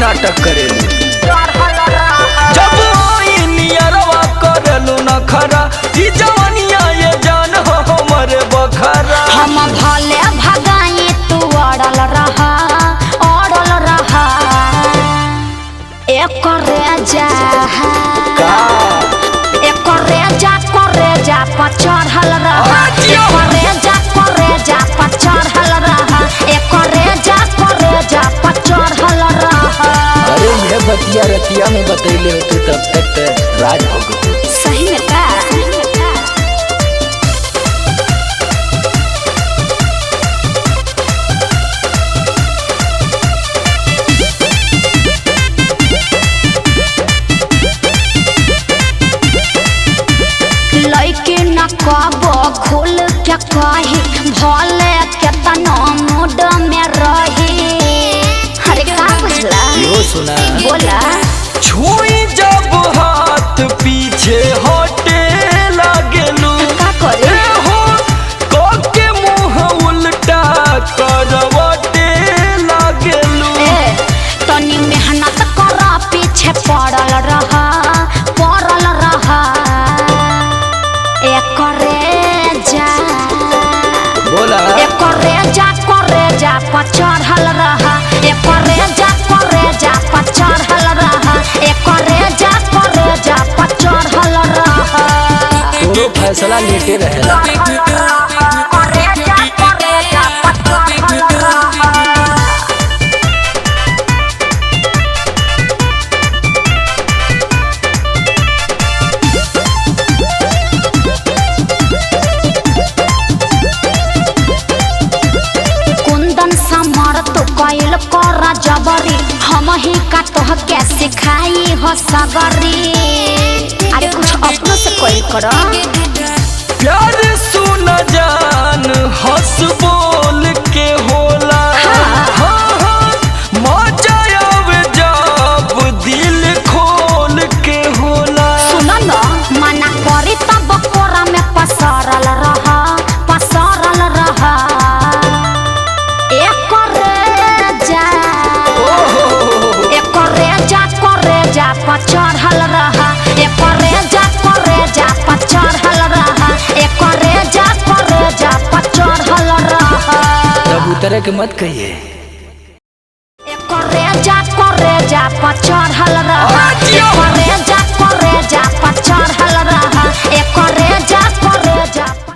नाटक करेलू जब नियरवा करेलू नखरा ई जवनिया ये जान हो हमर बखरा। हम भले भगाई तू अड़ल रहा एक रेजा पर चढ़ल रहा पर चढ़ल रहा पर चढ़ल रहा। अरे ये बतिया रतिया में बतैले होते तब तक राज हो गए। सही में का लइके न कबो खुल के कही भले केतना मूड में रही। अरे का बुझला यो सुना बोला छुई जब हाथ पीछे हटे लागेलू का करे हो के मुंह उल्टा करवटे लागेलू। तनी मेहनत कर पीछे पड़ल रहा बोला रेजा पर चढ़ल रहा रेजा पर चढ़ल रहा रेजा पर चढ़ल रहा। तोरो फैसला लेटे रहेला। कर जबरी हम ही का तोह के सिखाई हो सगरी। अरे कुछ अपनों से कोई करो प्यार सुन जान हंस बोल के होला। मजा आवे जब दिल खोल के होला। सुन न मना करी तब कोरा में पसरल रहा पर चढ़ल रहा रेजा पर चढ़ल रहा पर चढ़ल रहा। तब उतरे के मत कहिए रेजा पर चढ़ल रहा